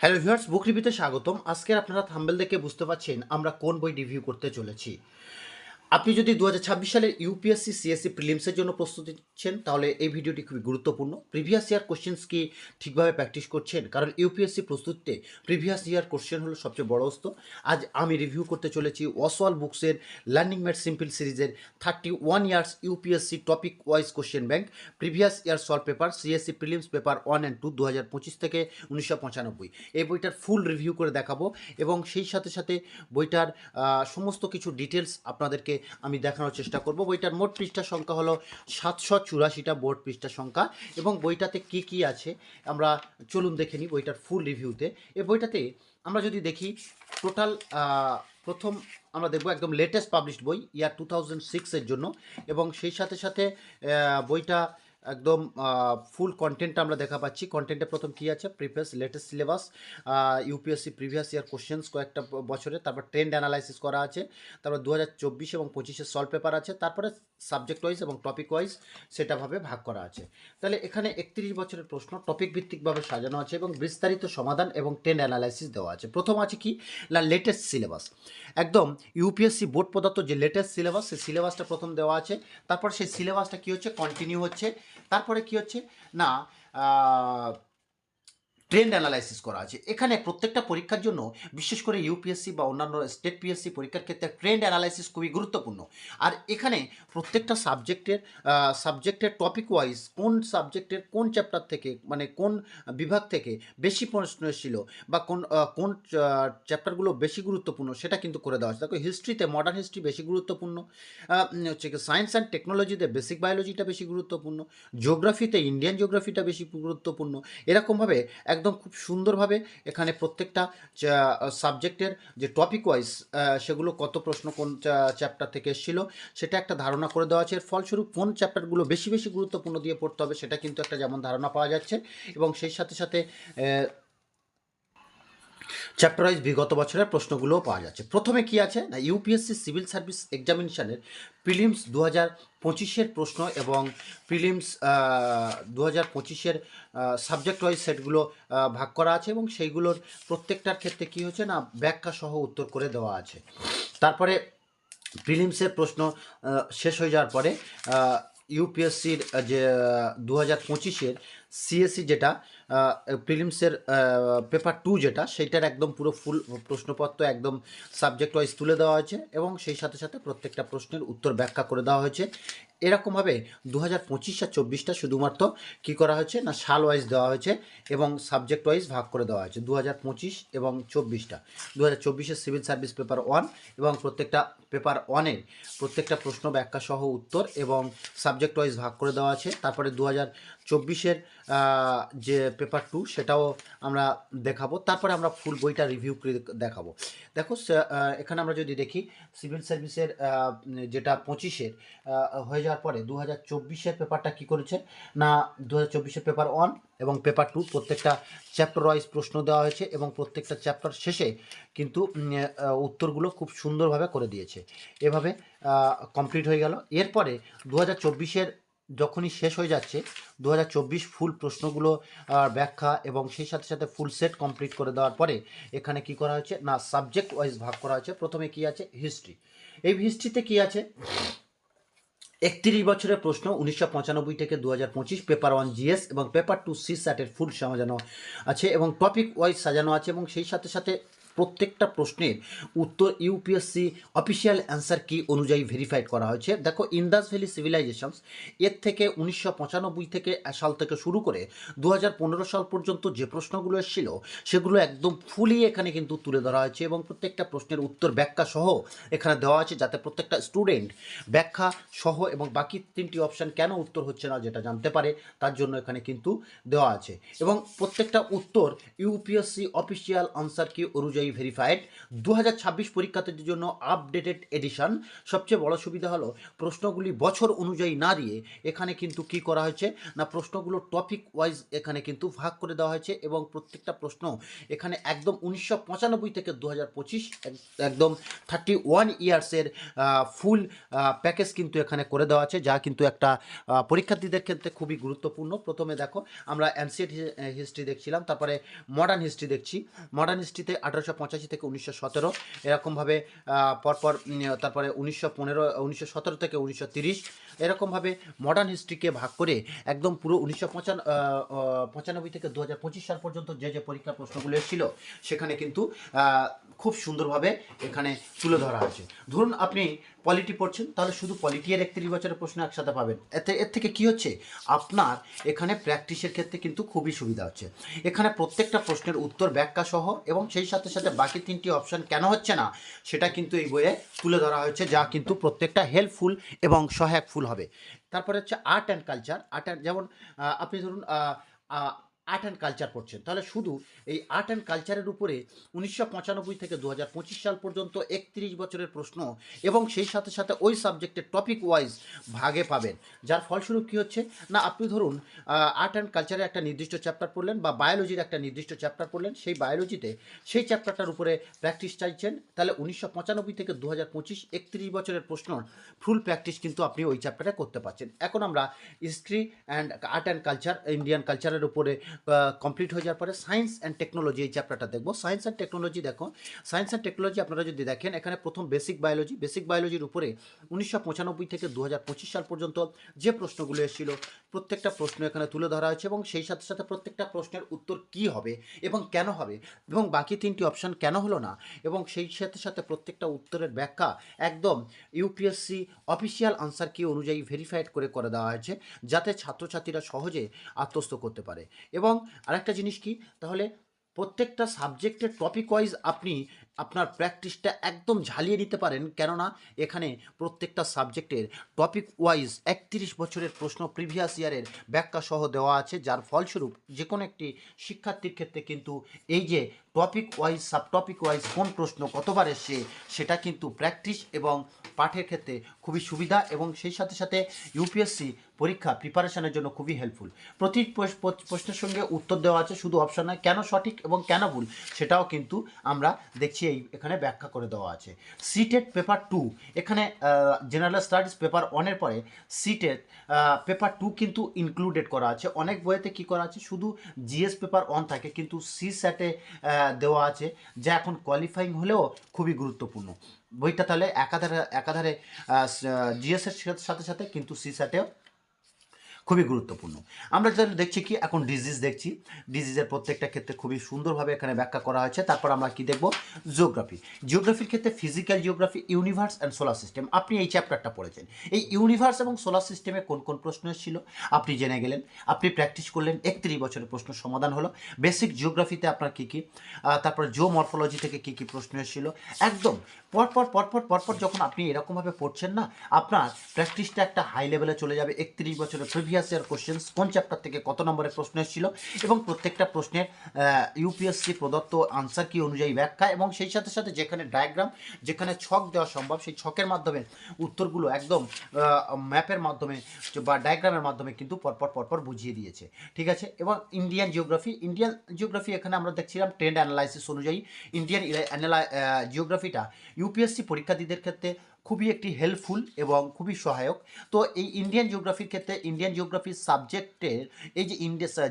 Hello viewers, বুক রিভিউতে স্বাগতম। আজকের আপনারা থাম্বনেল দেখে বুঝতে পারছেন আমরা কোন বই রিভিউ করতে চলেছি। আপনি যদি 2026 সালের ইউপিএসসি সিএসসি প্রিলিমসের জন্য প্রস্তুতি নিচ্ছেন তাহলে এই ভিডিওটি খুবই গুরুত্বপূর্ণ। প্রিভিয়াস ইয়ার কোশ্চেন্স কি ঠিকভাবে প্র্যাকটিস করছেন? কারণ ইউপিএসসি প্রস্তুতিতে প্রিভিয়াস ইয়ার কোশ্চেন হলো সবচেয়ে বড় অস্ত্র। আজ আমি রিভিউ করতে চলেছি ওয়াসওয়াল বুকসের লার্নিং মেড সিম্পল সিরিজের 31 years UPSC topic wise question bank previous year solve paper CSC prelims paper 1 and 2 2025 থেকে 1995। এই বইটার ফুল রিভিউ করে দেখাবো এবং সেই সাথে সাথে বইটার সমস্ত কিছু ডিটেলস আপনাদেরকে আমি দেখানোর চেষ্টা করব। বইটার মোট পৃষ্ঠা সংখ্যা হলো 784টা মোট পৃষ্ঠা সংখ্যা এবং বইটাতে কি কি আছে আমরা চলুন দেখে নিই বইটার ফুল রিভিউতে। এই বইটাতে আমরা যদি দেখি টোটাল প্রথম আমরা দেখব একদম লেটেস্ট পাবলিশড বই ইয়ার 2006-এর জন্য এবং সেই সাথে সাথে বইটা একদম ফুল কন্টেন্টটা আমরা দেখা পাচ্ছি। কন্টেন্টে প্রথম কী আছে, previous latest syllabus, UPSC previous year questions কয়েকটা বছরে, তারপর ট্রেন্ড অ্যানালাইসিস করা আছে, তারপর 2024 এবং 25-এর সলভ পেপার আছে, তারপরে সাবজেক্ট ওয়াইজ এবং টপিক ওয়াইজ সেটাভাবে ভাগ করা আছে। তাহলে এখানে 31 বছরের প্রশ্ন টপিক ভিত্তিকভাবে সাজানো আছে এবং বিস্তারিত সমাধান এবং ট্রেন্ড অ্যানালাইসিস দেওয়া আছে। প্রথম আছে কি না, লেটেস্ট সিলেবাস। একদম ইউপিএসসি বোর্ড প্রদত্ত যে লেটেস্ট সিলেবাস, সেই সিলেবাসটা প্রথম দেওয়া আছে। তারপর সেই সিলেবাসটা কী হচ্ছে, কন্টিনিউ হচ্ছে। তারপরে কি হচ্ছে না, ট্রেন্ড অ্যানালাইসিস করা আছে। এখানে প্রত্যেকটা পরীক্ষার জন্য, বিশেষ করে ইউপিএসসি বা অন্যান্য স্টেট পিএসসি পরীক্ষার ক্ষেত্রে ট্রেন্ড অ্যানালাইসিস খুবই গুরুত্বপূর্ণ। আর এখানে প্রত্যেকটা সাবজেক্টের টপিক ওয়াইজ কোন সাবজেক্টের কোন চ্যাপ্টার থেকে, মানে কোন বিভাগ থেকে বেশি প্রশ্ন এসেছিল বা কোন চ্যাপ্টারগুলো বেশি গুরুত্বপূর্ণ সেটা কিন্তু করে দেওয়া আছে। দেখো, হিস্ট্রিতে মডার্ন হিস্ট্রি বেশি গুরুত্বপূর্ণ, হচ্ছে কি সায়েন্স অ্যান্ড টেকনোলজিতে বেসিক বায়োলজিটা বেশি গুরুত্বপূর্ণ, জিওগ্রাফিতে ইন্ডিয়ান জিওগ্রাফিটা বেশি গুরুত্বপূর্ণ। এরকমভাবে একদম খুব সুন্দরভাবে এখানে প্রত্যেকটা সাবজেক্টের যে টপিক ওয়াইজ সেগুলো কত প্রশ্ন কোন চ্যাপ্টার থেকে এসেছিল সেটা একটা ধারণা করে দেওয়া আছে। এর ফলস্বরূপ কোন চ্যাপ্টারগুলো বেশি বেশি গুরুত্বপূর্ণ দিয়ে পড়তে হবে সেটা কিন্তু একটা যেমন ধারণা পাওয়া যাচ্ছে এবং সেই সাথে সাথে চ্যাপ্টার ওয়াইজ বিগত বছরের প্রশ্নগুলোও পাওয়া যাচ্ছে। প্রথমে কি আছে না, ইউপিএসসি সিভিল সার্ভিস এক্সামিনেশনের প্রিলিমস 2025-এর প্রশ্ন এবং প্রিলিমস 2025-এর সাবজেক্ট ওয়াইজ সেটগুলো ভাগ করা আছে এবং সেইগুলোর প্রত্যেকটার ক্ষেত্রে কী হচ্ছে না, ব্যাখ্যা সহ উত্তর করে দেওয়া আছে। তারপরে প্রিলিমসের প্রশ্ন শেষ হয়ে যাওয়ার পরে ইউপিএসসির যে 2025-এর সিএসসি যেটা প্রিলিমসের পেপার 2 যেটা, সেইটার একদম পুরো ফুল প্রশ্নপত্র একদম সাবজেক্ট ওয়াইজ তুলে দেওয়া হয়েছে এবং সেই সাথে সাথে প্রত্যেকটা প্রশ্নের উত্তর ব্যাখ্যা করে দেওয়া হয়েছে। এরকমভাবে 2025 আর 24টা শুধুমাত্র কী করা হয়েছে না, সাল ওয়াইজ দেওয়া হয়েছে এবং সাবজেক্ট ওয়াইজ ভাগ করে দেওয়া হয়েছে। 2025 এবং 24টা, 2024-এর সিভিল সার্ভিস পেপার 1 এবং প্রত্যেকটা পেপার 1-এর প্রত্যেকটা প্রশ্ন ব্যাখ্যা সহ উত্তর এবং সাবজেক্ট ওয়াইজ ভাগ করে দেওয়া আছে। তারপরে 2024-এর যে পেপার 2 সেটাও আমরা দেখাবো। তারপরে আমরা ফুল বইটা রিভিউ করে দেখাবো। দেখো, এখানে আমরা যদি দেখি সিভিল সার্ভিসের যেটা 25-এর হয়ে যাওয়ার পরে 2024-এর পেপারটা কী করেছে না, 2024-এর পেপার 1 এবং পেপার 2 প্রত্যেকটা চ্যাপ্টার ওয়াইজ প্রশ্ন দেওয়া হয়েছে এবং প্রত্যেকটা চ্যাপ্টার শেষে কিন্তু উত্তরগুলো খুব সুন্দরভাবে করে দিয়েছে। এভাবে কমপ্লিট হয়ে গেল। এরপরে 2024-এর যখনই শেষ হয়ে যাচ্ছে, 2024 ফুল প্রশ্নগুলো ব্যাখ্যা এবং সেই সাথে সাথে ফুল সেট কমপ্লিট করে দেওয়ার পরে এখানে কি করা হয়েছে না, সাবজেক্ট ওয়াইজ ভাগ করা হয়েছে। প্রথমে কি আছে, হিস্ট্রি। এই হিস্ট্রিতে কি আছে, 31 বছরের প্রশ্ন 1995 থেকে 2025, পেপার 1 জিএস এবং পেপার 2 সি স্যাটের ফুল সাজানো আছে এবং টপিক ওয়াইজ সাজানো আছে এবং সেই সাথে সাথে প্রত্যেকটা প্রশ্নের উত্তর ইউপিএসসি অফিসিয়াল অ্যান্সার কি অনুযায়ী ভেরিফাইড করা হয়েছে। দেখো, ইন্দাস ভ্যালি সিভিলাইজেশনস এর থেকে 1995 থেকে সাল থেকে শুরু করে 2015 সাল পর্যন্ত যে প্রশ্নগুলো এসেছিল সেগুলো একদম ফুলি এখানে কিন্তু তুলে ধরা হয়েছে এবং প্রত্যেকটা প্রশ্নের উত্তর ব্যাখ্যা সহ এখানে দেওয়া আছে, যাতে প্রত্যেকটা স্টুডেন্ট ব্যাখ্যা সহ এবং বাকি 3টি অপশান কেন উত্তর হচ্ছে না যেটা জানতে পারে তার জন্য এখানে কিন্তু দেওয়া আছে এবং প্রত্যেকটা উত্তর ইউপিএসসি অফিসিয়াল আনসার কি অনুযায়ী অনুযায়ী ভেরিফাইড 2026 পরীক্ষার্থীদের জন্য আপডেটেড এডিশন। সবচেয়ে বড় সুবিধা হলো প্রশ্নগুলি বছর অনুযায়ী না দিয়ে এখানে কিন্তু কি করা হয়েছে না প্রশ্নগুলো টপিক ওয়াইজ এখানে কিন্তু ভাগ করে দেওয়া হয়েছে এবং প্রত্যেকটা প্রশ্ন এখানে একদম 1995 থেকে 2025 একদম 31 ইয়ার্সের ফুল প্যাকেজ কিন্তু এখানে করে দেওয়া আছে, যা কিন্তু একটা পরীক্ষার্থীদের ক্ষেত্রে খুবই গুরুত্বপূর্ণ। প্রথমে দেখো আমরা অ্যানসিয়েন্ট হিস্ট্রি দেখছিলাম, তারপরে মডার্ন হিস্ট্রি দেখছি। মডার্ন হিস্ট্রিতে 1885 থেকে 1917 এরকমভাবে পরপর, তারপরে 1917 থেকে 1930 এরকমভাবে মডার্ন হিস্ট্রিকে ভাগ করে একদম পুরো 1995 থেকে 2025 সাল পর্যন্ত যে যে পরীক্ষার প্রশ্নগুলো এসেছিল সেখানে কিন্তু খুব সুন্দরভাবে এখানে তুলে ধরা হয়েছে। ধরুন আপনি পলিটি পড়ছেন, তাহলে শুধু পলিটি এর 31 বছরের প্রশ্ন একসাথে পাবেন। এর থেকে কি হচ্ছে আপনার এখানে প্র্যাকটিসের ক্ষেত্রে কিন্তু খুবই সুবিধা হচ্ছে। এখানে প্রত্যেকটা প্রশ্নের উত্তর ব্যাখ্যা সহ এবং সেই সাথে সাথে বাকি 3টি অপশান কেন হচ্ছে না সেটা কিন্তু এই বইয়ে তুলে ধরা হয়েছে, যা কিন্তু প্রত্যেকটা হেল্পফুল এবং সহায়কফুল হবে। তারপরে হচ্ছে আর্ট অ্যান্ড কালচার। যেমন আপনি ধরুন আর্ট অ্যান্ড কালচার পড়ছেন, তাহলে শুধু এই আর্ট অ্যান্ড কালচারের উপরে 1995 থেকে 2025 সাল পর্যন্ত 31 বছরের প্রশ্ন এবং সেই সাথে সাথে ওই সাবজেক্টের টপিক ওয়াইজ ভাগে পাবেন। যার ফলস্বরূপ কী হচ্ছে না আপনি ধরুন আর্ট অ্যান্ড কালচারে একটা নির্দিষ্ট চ্যাপ্টার পড়লেন বা বায়োলজির একটা নির্দিষ্ট চ্যাপ্টার পড়লেন, সেই বায়োলজিতে সেই চ্যাপ্টারটার উপরে প্র্যাকটিস চাইছেন, তাহলে 1995 থেকে 2025 31 বছরের প্রশ্ন ফুল প্র্যাকটিস কিন্তু আপনি ওই চ্যাপ্টারে করতে পারছেন। এখন আমরা history and art and culture, Indian কালচারের উপরে কমপ্লিট হয়ে যাওয়ার পরে সায়েন্স অ্যান্ড টেকনোলজি এই চ্যাপ্টারটা দেখবো। সায়েন্স অ্যান্ড টেকনোলজি দেখো, সায়েন্স অ্যান্ড টেকনোলজি আপনারা যদি দেখেন এখানে প্রথম বেসিক বায়োলজির উপরে 1995 থেকে 2025 সাল পর্যন্ত যে প্রশ্নগুলো এসেছিল প্রত্যেকটা প্রশ্ন এখানে তুলে ধরা হয়েছে এবং সেই সাথে সাথে প্রত্যেকটা প্রশ্নের উত্তর কি হবে এবং কেন হবে এবং বাকি 3টি অপশান কেন হলো না এবং সেই সাথে সাথে প্রত্যেকটা উত্তরের ব্যাখ্যা একদম ইউপিএসসি অফিসিয়াল আনসার কি অনুযায়ী ভেরিফাইড করে দেওয়া হয়েছে, যাতে ছাত্রছাত্রীরা সহজে আত্মস্থ করতে পারে। এবং আরেকটা জিনিস কি, তাহলে প্রত্যেকটা সাবজেক্টের টপিক ওয়াইজ আপনি আপনার প্র্যাকটিসটা একদম ঝালিয়ে নিতে পারেন, কেননা এখানে প্রত্যেকটা সাবজেক্টের টপিক ওয়াইজ 31 বছরের প্রশ্ন প্রিভিয়াস ইয়ারের ব্যাখ্যা সহ দেওয়া আছে, যার ফলস্বরূপ যে কোনো একটি শিক্ষার্থীর ক্ষেত্রে কিন্তু এই যে topic wise sub topic wise কোন প্রশ্ন কতবার এসছে সেটা কিন্তু প্র্যাকটিস এবং পাঠের ক্ষেত্রে খুবই সুবিধা এবং সেই সাথে সাথে ইউপিএসসি পরীক্ষা প্রিপারেশনের জন্য খুবই হেল্পফুল। প্রতি প্রশ্নের সঙ্গে উত্তর দেওয়া আছে, শুধু অপশন নয়, কেন সঠিক এবং কেন ভুল সেটাও কিন্তু আমরা দেখছি এখানে ব্যাখ্যা করে দেওয়া আছে। সিটেট পেপার 2 এখানে জেনারেল স্টাডিজ পেপার 1-এর পরে সিটেট পেপার 2 কিন্তু ইনক্লুডেড করা আছে। অনেক বইয়েতে কি করা আছে শুধু জিএস পেপার 1 থাকে, কিন্তু সি স্যাটে দেওয়া আছে, যা এখন কোয়ালিফাইং হলেও খুবই গুরুত্বপূর্ণ। বইটা তাহলে একাধারে জিএসের সাথে সাথে কিন্তু সি স্যাটেও খুবই গুরুত্বপূর্ণ। আমরা যেটা দেখছি কি এখন দেখছি, ডিজিজের প্রত্যেকটা ক্ষেত্রে খুবই সুন্দরভাবে এখানে ব্যাখ্যা করা হয়েছে। তারপর আমরা কি দেখব, জিওগ্রাফির ক্ষেত্রে physical geography, universe and solar system. আপনি এই চ্যাপ্টারটা পড়েছেন, এই ইউনিভার্স এবং সোলার সিস্টেমে কোন কোন প্রশ্ন এসেছিল আপনি জেনে গেলেন, আপনি প্র্যাকটিস করলেন, 31 বছরের প্রশ্ন সমাধান হলো। বেসিক জিওগ্রাফিতে আপনার কী কী, তারপর জিওমরফোলজি থেকে কী কী প্রশ্ন এসেছিল, একদম পরপর যখন আপনি এরকমভাবে পড়ছেন না আপনার প্র্যাকটিসটা একটা হাই লেভেলে চলে যাবে। 31 বছরের প্রিভিয়াস ইয়ার কোশ্চেন্স কোন চ্যাপ্টার থেকে কত নম্বরের প্রশ্ন এসেছিল এবং প্রত্যেকটা প্রশ্নের ইউপিএসসি প্রদত্ত আনসার কি অনুযায়ী ব্যাখ্যা এবং সেই সাথে সাথে যেখানে ডায়াগ্রাম, যেখানে ছক দেওয়া সম্ভব সেই ছকের মাধ্যমে উত্তরগুলো একদম ম্যাপের মাধ্যমে বা ডায়াগ্রামের মাধ্যমে কিন্তু পরপর বুঝিয়ে দিয়েছে, ঠিক আছে। এবং ইন্ডিয়ান জিওগ্রাফি এখানে আমরা দেখছিলাম ট্রেন্ড অ্যানালাইসিস অনুযায়ী ইন্ডিয়ান জিওগ্রাফিটা ইউপিএসসি পরীক্ষার্থীদের ক্ষেত্রে খুবই একটি হেল্পফুল এবং খুবই সহায়ক। তো এই ইন্ডিয়ান জিওগ্রাফির ক্ষেত্রে ইন্ডিয়ান জিওগ্রাফির সাবজেক্টের এই যে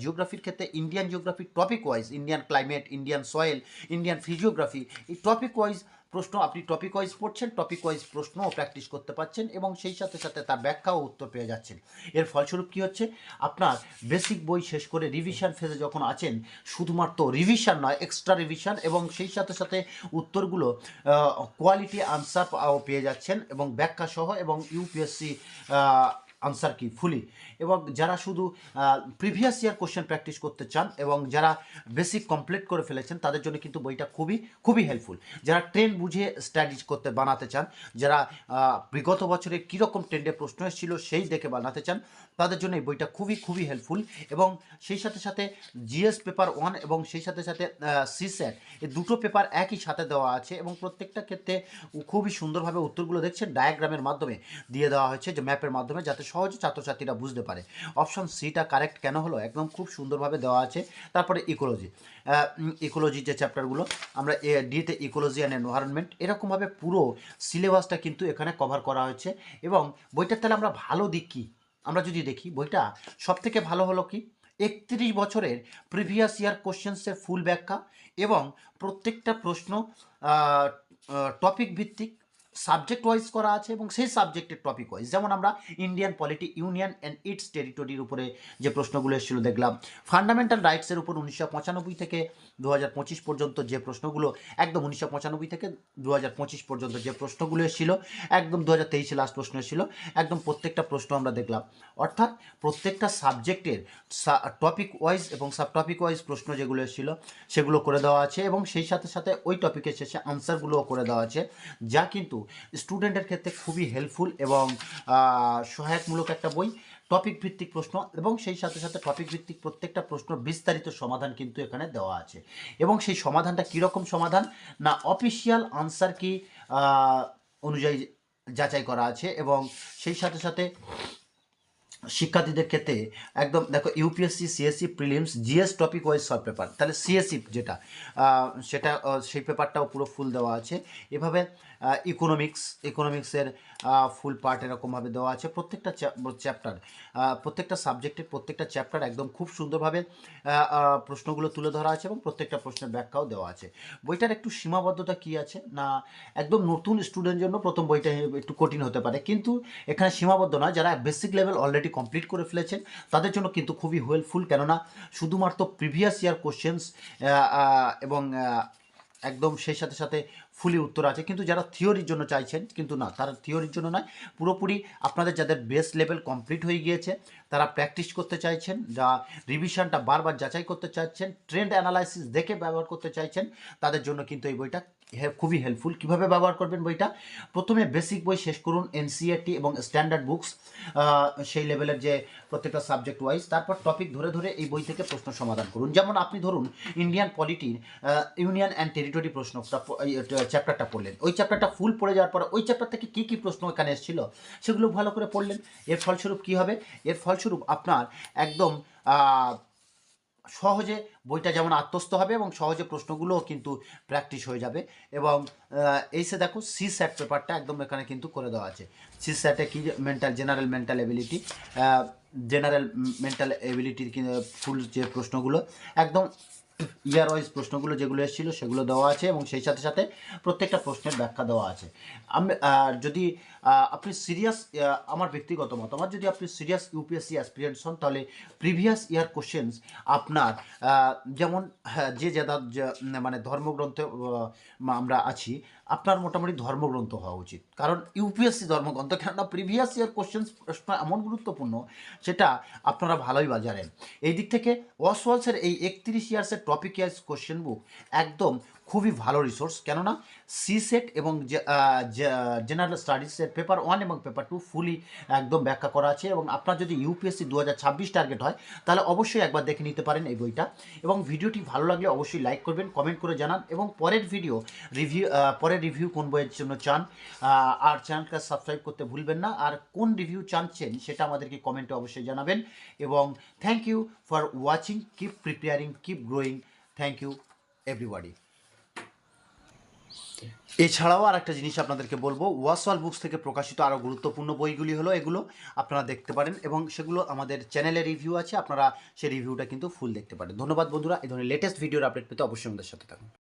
জিওগ্রাফির ক্ষেত্রে ইন্ডিয়ান জিওগ্রাফির topic wise Indian climate, Indian soil, Indian physiography, এই টপিক ওয়াইজ প্রশ্ন আপনি টপিক ওয়াইজ পড়ছেন, টপিক ওয়াইজ প্রশ্নও প্র্যাকটিস করতে পারছেন এবং সেই সাথে সাথে তার ব্যাখ্যা ও উত্তর পেয়ে যাচ্ছেন। এর ফলস্বরূপ কী হচ্ছে, আপনার বেসিক বই শেষ করে রিভিশন ফেজে যখন আছেন, শুধুমাত্র রিভিশন নয় এক্সট্রা রিভিশন এবং সেই সাথে সাথে উত্তরগুলো কোয়ালিটি আনসার পেয়ে যাচ্ছেন এবং ব্যাখ্যা সহ এবং ইউপিএসসি আনসার কি ফুলি, এবং যারা শুধু প্রিভিয়াস ইয়ার কোশ্চেন প্র্যাকটিস করতে চান এবং যারা বেসিক কমপ্লিট করে ফেলেছেন তাদের জন্য কিন্তু বইটা খুবই খুবই হেল্পফুল। যারা ট্রেন্ড বুঝে স্টাডিজ করতে বানাতে চান, যারা বিগত বছরে কীরকম ট্রেন্ডে প্রশ্ন এসেছিল সেই দেখে বানাতে চান, তাদের জন্য এই বইটা খুবই খুবই হেল্পফুল। এবং সেই সাথে সাথে জিএস পেপার 1 এবং সেই সাথে সাথে সিস্যাট, এই দুটো পেপার একই সাথে দেওয়া আছে এবং প্রত্যেকটা ক্ষেত্রে খুবই সুন্দরভাবে উত্তরগুলো দেখছেন ডায়াগ্রামের মাধ্যমে দিয়ে দেওয়া হয়েছে, যে ম্যাপের মাধ্যমে, যাতে সহজে ছাত্রছাত্রীরা বুঝতে পারে। অপশন সিটা কারেক্ট কেন হলো, একদম খুব সুন্দরভাবে দেওয়া আছে। তারপরে ইকোলজি যে চ্যাপ্টারগুলো আমরা ডিতে ইকোলজি অ্যান্ড এনভায়রনমেন্ট, এরকমভাবে পুরো সিলেবাসটা কিন্তু এখানে কভার করা হয়েছে। এবং বইটার তাহলে আমরা ভালো দিক কী, আমরা যদি দেখি বইটা সবথেকে ভালো হলো কি, 31 বছরের প্রিভিয়াস ইয়ার কোশ্চেন্সের ফুল ব্যাখ্যা এবং প্রত্যেকটা প্রশ্ন টপিক ভিত্তিক সাবজেক্ট ওয়াইজ করা আছে এবং সেই সাবজেক্টের টপিক ওয়াইজ। যেমন আমরা Indian polity, union and its টেরিটরির উপরে যে প্রশ্নগুলো এসেছিলো দেখলাম, ফান্ডামেন্টাল রাইটসের উপর 1995 থেকে 2025 পর্যন্ত যে প্রশ্নগুলো, একদম 1995 থেকে 2025 পর্যন্ত যে প্রশ্নগুলো এসেছিল, একদম 2023 লাস্ট প্রশ্ন এসেছিল, একদম প্রত্যেকটা প্রশ্ন আমরা দেখলাম। অর্থাৎ প্রত্যেকটা সাবজেক্টের টপিক ওয়াইজ এবং সাব টপিক ওয়াইজ প্রশ্ন যেগুলো এসেছিল সেগুলো করে দেওয়া আছে এবং সেই সাথে সাথে ওই টপিকের শেষে আনসারগুলোও করে দেওয়া আছে, যা কিন্তু স্টুডেন্টের ক্ষেত্রে খুবই হেল্পফুল এবং সহায়কমূলক একটা বই। টপিক ভিত্তিক প্রশ্ন এবং সেই সাথে সাথে টপিক ভিত্তিক প্রত্যেকটা প্রশ্ন বিস্তারিত সমাধান কিন্তু এখানে দেওয়া আছে। এবং সেই সমাধানটা কীরকম সমাধান না, অফিসিয়াল আনসার কি অনুযায়ী যাচাই করা আছে। এবং সেই সাথে সাথে শিক্ষার্থীদের ক্ষেত্রে একদম দেখো, UPSC, CSC prelims, GS topic wise সব পেপার, তাহলে সিএসসি যেটা সেটা সেই পেপারটাও পুরো ফুল দেওয়া আছে। এভাবে ইকোনমিক্সের ফুল পার্ট এরকমভাবে দেওয়া আছে। প্রত্যেকটা চ্যাপ্টার, প্রত্যেকটা সাবজেক্টের প্রত্যেকটা চ্যাপ্টার একদম খুব সুন্দরভাবে প্রশ্নগুলো তুলে ধরা আছে এবং প্রত্যেকটা প্রশ্নের ব্যাখ্যাও দেওয়া আছে। বইটার একটু সীমাবদ্ধতা কী আছে না, একদম নতুন স্টুডেন্টের জন্য প্রথম বইটা একটু কঠিন হতে পারে, কিন্তু এখানে সীমাবদ্ধ না, যারা বেসিক লেভেল অলরেডি কমপ্লিট করে ফেলেছেন তাদের জন্য কিন্তু খুবই হেল্পফুল। কেননা শুধুমাত্র প্রিভিয়াস ইয়ার কোশ্চেন্স এবং একদম সেই সাথে সাথে ফুলি উত্তর আছে। কিন্তু যারা থিওরির জন্য চাইছেন, কিন্তু না, তারা থিওরির জন্য নয়, পুরোপুরি আপনাদের যাদের বেস লেভেল কমপ্লিট হয়ে গিয়েছে, তারা প্র্যাকটিস করতে চাইছেন, যা রিভিশনটা বারবার যাচাই করতে চাইছেন, ট্রেন্ড অ্যানালাইসিস দেখে ব্যবহার করতে চাইছেন, তাদের জন্য কিন্তু এই বইটা খুবই হেল্পফুল। কীভাবে ব্যবহার করবেন বইটা, প্রথমে বেসিক বই শেষ করুন, এনসিইআরটি এবং স্ট্যান্ডার্ড বুকস সেই লেভেলের যে প্রত্যেকটা সাবজেক্ট ওয়াইজ, তারপর টপিক ধরে ধরে এই বই থেকে প্রশ্ন সমাধান করুন। যেমন আপনি ধরুন ইন্ডিয়ান পলিটির ইউনিয়ন অ্যান্ড টেরিটরি প্রশ্নটা চ্যাপ্টারটা পড়লেন, ওই চ্যাপ্টারটা ফুল পড়ে যাওয়ার পরে ওই চ্যাপ্টার থেকে কী কী প্রশ্ন এখানে এসেছিল সেগুলো ভালো করে পড়লেন। এর ফলস্বরূপ কী হবে, এর ফলস্বরূপ আপনার একদম সহজে বইটা যেমন আত্মস্থ হবে এবং সহজে প্রশ্নগুলোও কিন্তু প্র্যাকটিস হয়ে যাবে। এবং এইসে দেখো সিস্যাট পেপারটা একদম এখানে কিন্তু করে দেওয়া আছে। সিস্যাটে কি জেনারেল মেন্টাল এবিলিটির ফুল যে প্রশ্নগুলো একদম ইয়ার ওয়াইজ প্রশ্নগুলো যেগুলো এসেছিলো সেগুলো দেওয়া আছে এবং সেই সাথে সাথে প্রত্যেকটা প্রশ্নের ব্যাখ্যা দেওয়া আছে। যদি আপনি সিরিয়াস, আমার ব্যক্তিগত মতামত, যদি আপনি সিরিয়াস ইউপিএসসি অ্যাসপিরেন্টস হন, তাহলে প্রিভিয়াস ইয়ার কোশ্চেন্স আপনার যেমন যে মানে ধর্মগ্রন্থে আমরা আছি, আপনার মোটামুটি ধর্মগ্রন্থ হওয়া উচিত, কারণ ইউপিএসসি ধর্মগ্রন্থ, কেননা প্রিভিয়াস ইয়ার কোশ্চেন্স প্রশ্ন এমন গুরুত্বপূর্ণ সেটা আপনারা ভালোই জানেন। এই দিক থেকে ওয়াসওয়ালসের এই 31 ইয়ার্সের টপিক ওয়াইজ কোশ্চেন বুক একদম খুবই ভালো রিসোর্স, কেননা সিসেট এবং জেনারেল স্টাডিজের পেপার 1 এবং পেপার 2 ফুলি একদম ব্যাখ্যা করা আছে। এবং আপনার যদি ইউপিএসসি 2026 টার্গেট হয় তাহলে অবশ্যই একবার দেখে নিতে পারেন এই বইটা। এবং ভিডিওটি ভালো লাগলে অবশ্যই লাইক করবেন, কমেন্ট করে জানান এবং পরের রিভিউ কোন বইয়ের জন্য চান, আর চ্যানেলটা সাবস্ক্রাইব করতে ভুলবেন না। আর কোন রিভিউ চাচ্ছেন সেটা আমাদেরকে কমেন্টে অবশ্যই জানাবেন। এবং thank you for watching, keep preparing, keep growing. Thank you everybody. এছাড়াও আর একটা জিনিস আপনাদেরকে বলবো, ওয়াসওয়াল বুকস থেকে প্রকাশিত আরও গুরুত্বপূর্ণ বইগুলি হলো এগুলো, আপনারা দেখতে পারেন এবং সেগুলো আমাদের চ্যানেলে রিভিউ আছে, আপনারা সেই রিভিউটা কিন্তু ফুল দেখতে পারেন। ধন্যবাদ বন্ধুরা, এই ধরনের লেটেস্ট ভিডিওর আপডেট পেতে অবশ্যই আমাদের সাথে থাকুন।